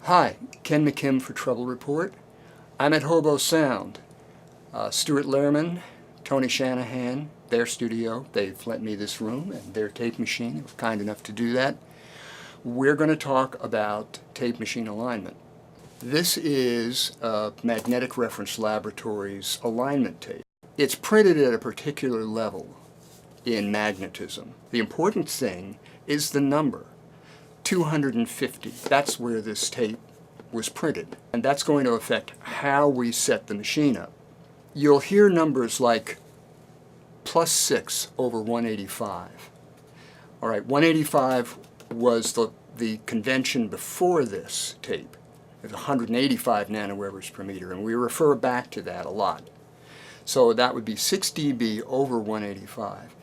Hi, Ken McKim for Trouble Report. I'm at Hobo Sound. Stuart Lehrman, Tony Shanahan, their studio, they've lent me this room and their tape machine. They were kind enough to do that. We're going to talk about tape machine alignment. This is Magnetic Reference Laboratory's alignment tape. It's printed at a particular level in magnetism. The important thing is the number. 250. That's where this tape was printed. And that's going to affect how we set the machine up. You'll hear numbers like +6 over 185. All right, 185 was the convention before this tape. It was 185 nanowebers per meter, and we refer back to that a lot. So that would be 6 dB over 185,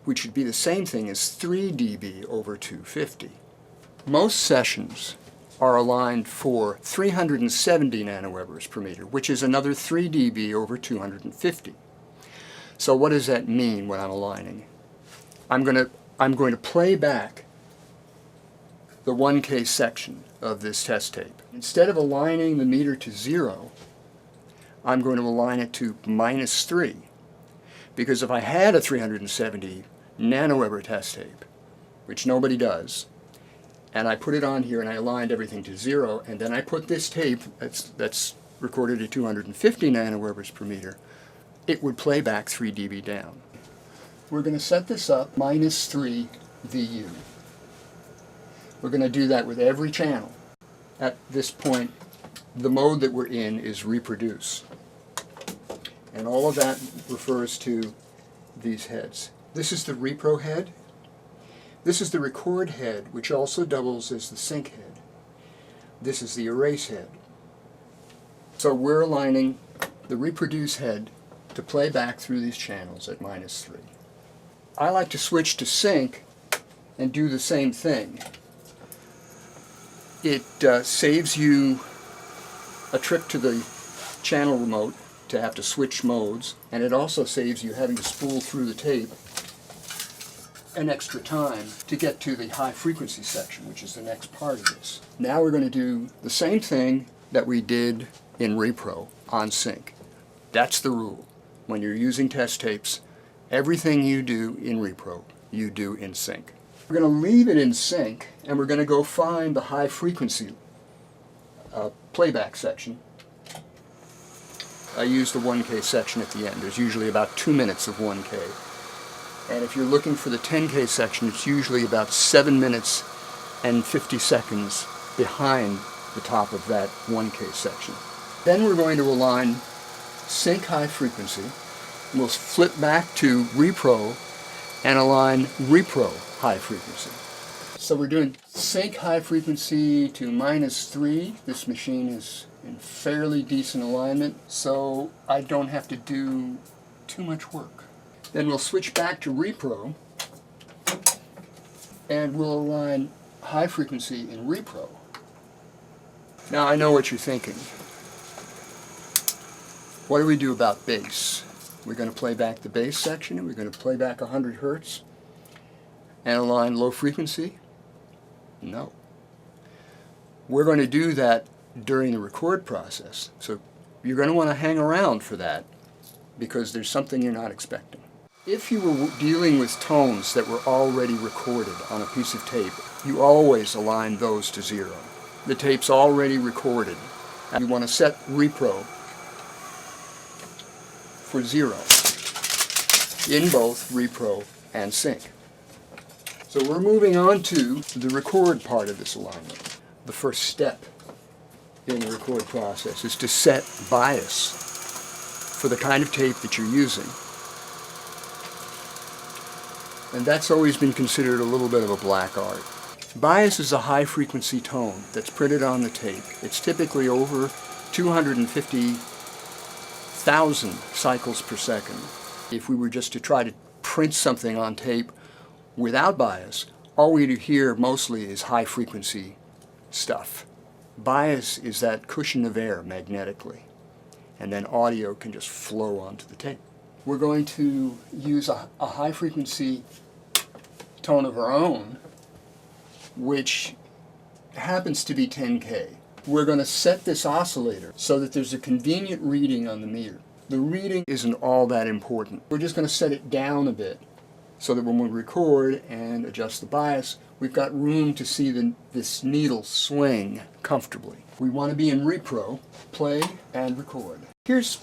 which would be the same thing as 3 dB over 250. Most sessions are aligned for 370 nanowebers per meter, which is another 3 dB over 250. So what does that mean when I'm aligning? I'm going to play back the 1K section of this test tape. Instead of aligning the meter to 0, I'm going to align it to -3. Because if I had a 370 nanoweber test tape, which nobody does, and I put it on here and I aligned everything to 0, and then I put this tape that's recorded at 250 nanowebers per meter, it would play back 3 dB down. We're going to set this up -3 VU. We're going to do that with every channel. At this point, the mode that we're in is reproduce. And all of that refers to these heads. This is the repro head. This is the record head, which also doubles as the sync head. This is the erase head. So we're aligning the reproduce head to play back through these channels at -3. I like to switch to sync and do the same thing. It saves you a trip to the channel remote to have to switch modes, and it also saves you having to spool through the tape an extra time to get to the high frequency section, which is the next part of this. Now we're going to do the same thing that we did in repro on sync. That's the rule. When you're using test tapes, everything you do in repro, you do in sync. We're going to leave it in sync, and we're going to go find the high frequency playback section. I use the 1K section at the end. There's usually about 2 minutes of 1K. And if you're looking for the 10K section, it's usually about 7 minutes and 50 seconds behind the top of that 1K section. Then we're going to align sync high frequency. We'll flip back to repro and align repro high frequency. So we're doing sync high frequency to -3. This machine is in fairly decent alignment, so I don't have to do too much work. Then we'll switch back to repro, and we'll align high frequency in repro. Now I know what you're thinking. What do we do about bass? We're going to play back the bass section, and we're going to play back 100 Hertz and align low frequency? No. We're going to do that during the record process, so you're going to want to hang around for that because there's something you're not expecting. If you were dealing with tones that were already recorded on a piece of tape, you always align those to 0. The tape's already recorded, and you want to set repro for 0 in both repro and sync. So we're moving on to the record part of this alignment. The first step in the record process is to set bias for the kind of tape that you're using. And that's always been considered a little bit of a black art. Bias is a high frequency tone that's printed on the tape. It's typically over 250,000 cycles per second. If we were just to try to print something on tape without bias, all we'd hear mostly is high frequency stuff. Bias is that cushion of air magnetically, and then audio can just flow onto the tape. We're going to use a high frequency tone of our own, which happens to be 10K. We're going to set this oscillator so that there's a convenient reading on the meter. The reading isn't all that important. We're just going to set it down a bit so that when we record and adjust the bias, we've got room to see this needle swing comfortably. We want to be in repro, play and record. Here's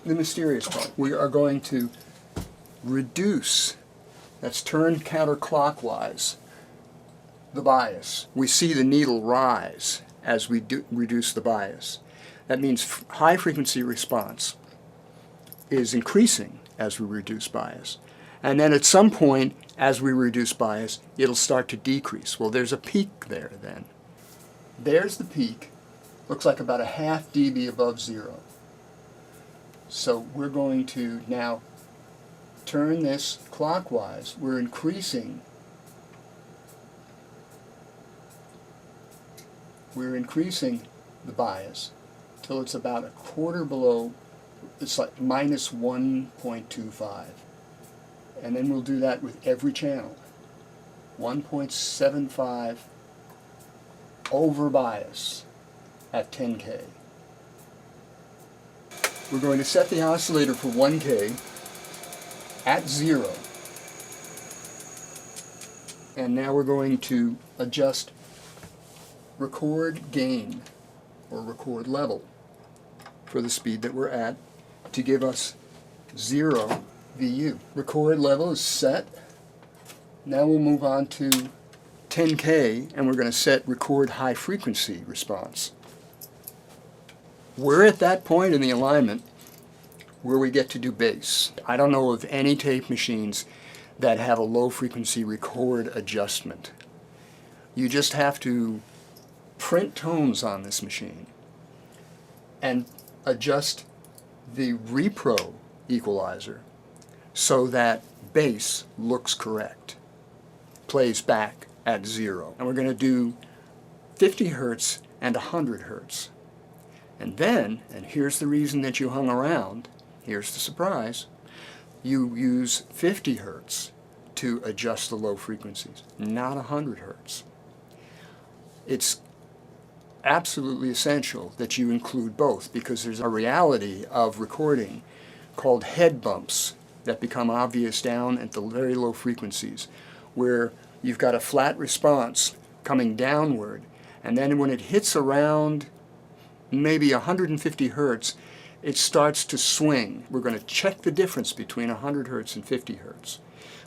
the mysterious part. We are going to reduce, that's turn counterclockwise, the bias. We see the needle rise as we reduce the bias. That means high frequency response is increasing as we reduce bias. And then at some point, as we reduce bias, it'll start to decrease. Well, there's a peak there then. There's the peak. Looks like about a half dB above zero. So we're going to now turn this clockwise. We're increasing the bias till it's about a quarter below. It's like minus 1.25. And then we'll do that with every channel. 1.75 over bias at 10K. We're going to set the oscillator for 1K at 0. And now we're going to adjust record gain or record level for the speed that we're at to give us 0 VU. Record level is set. Now we'll move on to 10K and we're going to set record high frequency response. We're at that point in the alignment where we get to do bass. I don't know of any tape machines that have a low frequency record adjustment. You just have to print tones on this machine and adjust the repro equalizer so that bass looks correct, plays back at 0. And we're going to do 50 Hertz and 100 Hertz. And then, and here's the reason that you hung around, here's the surprise, you use 50 Hertz to adjust the low frequencies, not 100 Hertz. It's absolutely essential that you include both because there's a reality of recording called head bumps that become obvious down at the very low frequencies where you've got a flat response coming downward and then when it hits around maybe 150 Hertz it starts to swing. We're going to check the difference between 100 Hertz and 50 Hertz.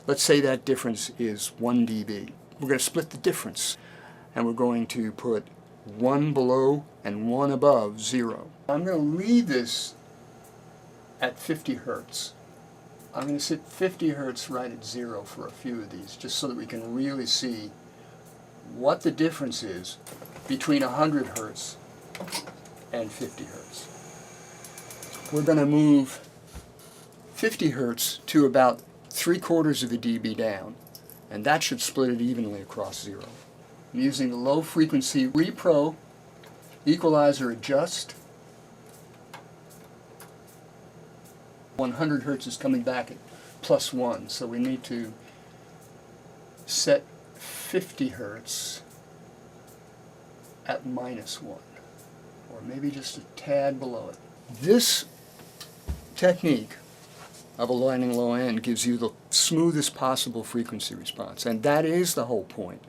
Let's say that difference is 1 dB. We're going to split the difference and we're going to put 1 below and 1 above 0. I'm going to leave this at 50 Hertz. I'm going to set 50 Hertz right at 0 for a few of these, just so that we can really see what the difference is between 100 Hertz and 50 Hertz. We're going to move 50 Hertz to about 3/4 of a dB down, and that should split it evenly across 0. I'm using the low frequency repro equalizer adjust. 100 Hertz is coming back at +1, so we need to set 50 Hertz at -1, or maybe just a tad below it. This technique of aligning low end gives you the smoothest possible frequency response, and that is the whole point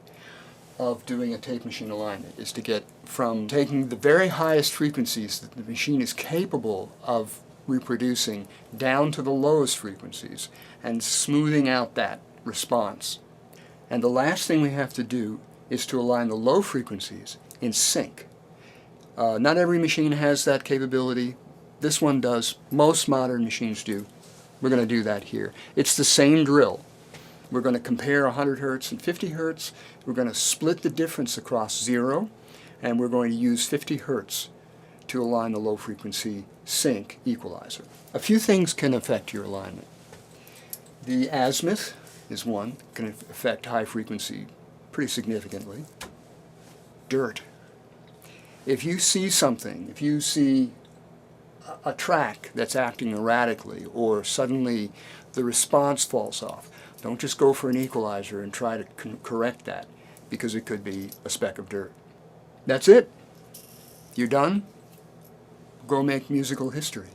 of doing a tape machine alignment, is to get from taking the very highest frequencies that the machine is capable of reproducing down to the lowest frequencies and smoothing out that response. And the last thing we have to do is to align the low frequencies in sync. Not every machine has that capability. This one does. Most modern machines do. We're going to do that here. It's the same drill. We're going to compare 100 Hertz and 50 Hertz. We're going to split the difference across 0, and we're going to use 50 Hertz to align the low frequency sync equalizer. A few things can affect your alignment. The azimuth is one, can affect high frequency pretty significantly. Dirt. If you see something, if you see a track that's acting erratically or suddenly the response falls off, don't just go for an equalizer and try to correct that, because it could be a speck of dirt. That's it. You done? Go make musical history.